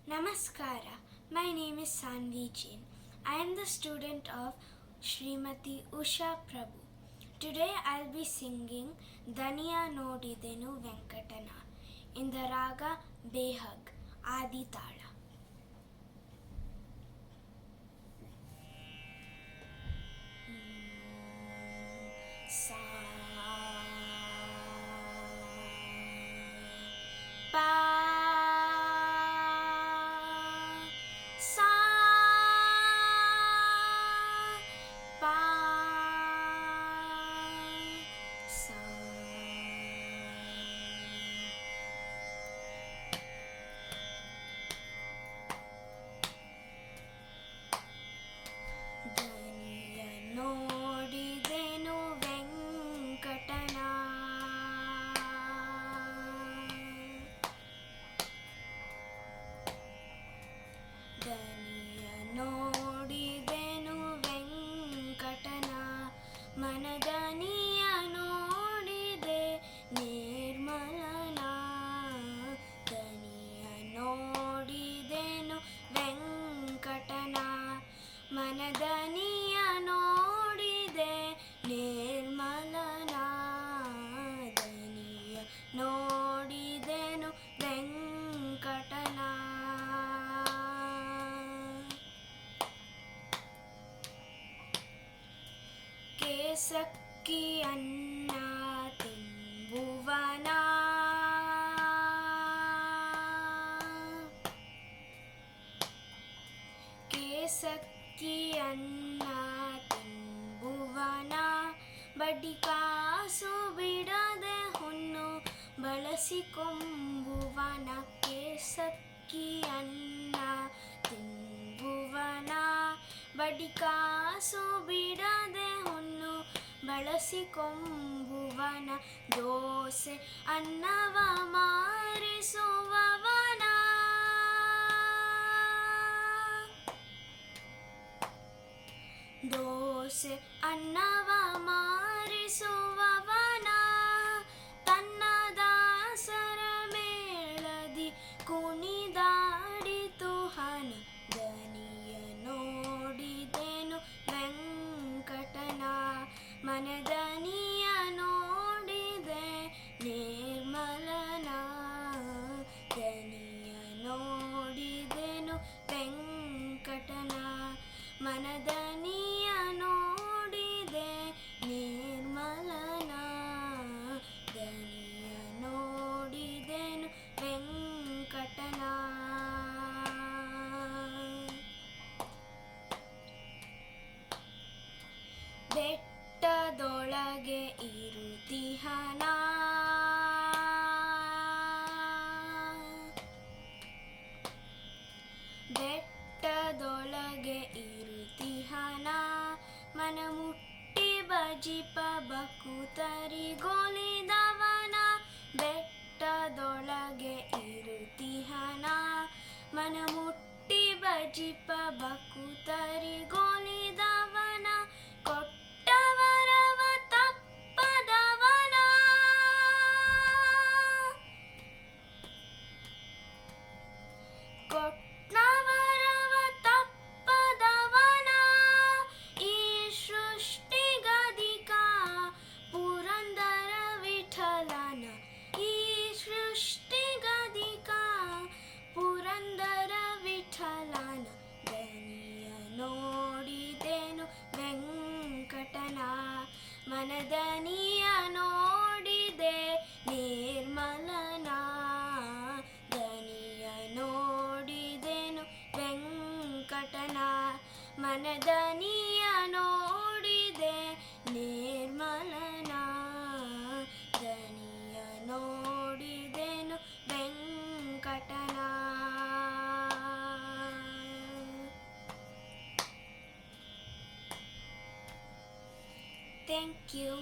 Namaskara. My name is Sanvi Jain. I am the student of Srimati Usha Prabhu. Today I'll be singing Daniya Nodidenu Venkatana in the raga Behag, Adi Tala. Sa pa sa pa sa ದನಿಯ ನೋಡಿದೆನು ವೆಂಕಟನ ದನಿಯ ನೋಡಿದೆನು ವೆಂಕಟನ ಮನದನಿಯ ನೋಡಿದೆ ನಿರ್ಮಲನ ದನಿಯ ನೋಡಿದೆನು ವೆಂಕಟನ ಮನದನಿಯ ನೋಡಿದೆ ನಿರ್ಮಲನ ದನಿಯ ನೋಡಿದೆನು ವೆಂಕಟನ ಕೇಸಕ್ಕಿ ಅನ್ನ ತಿಂಬುವನ ಕೇಸಕ್ಕಿ ಅನ್ನ ತಿಂಬುವನ ಬಡ್ಡಿ ಕಾಸು ಬಿಡದೆ ಹುಣ್ಣು ಬಳಸಿಕೊಂಬುವನ ಕೇಸಕ್ಕಿ ಅನ್ನ ತಿಂಬುವನ ಬಡ್ಡಿ ಕಾಸು ಬಿಡದೆ ಹುಣ್ಣು ಬಳಸಿಕೊಂಬುವನ ದೋಸೆ ಅನ್ನವ ಮಾರಿಸುವವನ ದೋಸೆ ಅನ್ನವ ಮಾರಿಸುವವನ ತನ್ನ ದಾಸರ ಮೇಳದಿ ಕುಣಿದಾಡಿತು ಹನ ದನಿಯ ನೋಡಿದೆನು ವೆಂಕಟನ ಮನದನಿಯ ನೋಡಿದೆ ನಿರ್ಮಲನ ದನಿಯ ನೋಡಿದೆನು ವೆಂಕಟನ ಮನದನಿಯ ನೋಡಿದೆ ನಿರ್ಮಲನ ದನಿಯ ನೋಡಿದೆನು ವೆಂಕಟನ ಬೆಟ್ಟದೊಳಗೆ ಇರುತಿಹನ ಬೆಟ್ಟದೊಳಗೆ ಇರುತಿಹನ ಮನ ಮುಟ್ಟಿ ಬಜಿಪ ಬಕುತರಿಗೊಲಿದವನ ಬೆಟ್ಟದೊಳಗೆ ಇರುತಿಹನ ಮನ ಮುಟ್ಟಿ ಬಜಿಪ ಬಕುತರಿಗೊಲಿದವನ ಕೊಟ್ಟವರವ ತಪ್ಪದವನ ಕೊಟ್ಟವರವ ತಪ್ಪದವನ ಈ ಸೃಷ್ಟಿಗದಿಕ ಪುರಂದರ ವಿಠಲನ ಈ ಸೃಷ್ಟಿಗದಿಕ ಪುರಂದರ ವಿಠಲನ ದನಿಯ ನೋಡಿದೆನು ವೆಂಕಟನ ಮನದನಿಯ ನೋಡಿದೆ ನಿರ್ಮಲನ ದನಿಯ ನೋಡಿದೆನು ವೆಂಕಟನ ಮನದನಿಯ ನೋಡಿದೆ ನಿರ್ಮಲನ ದನಿಯ ನೋಡಿದೆನು ವೆಂಕಟನ Thank you.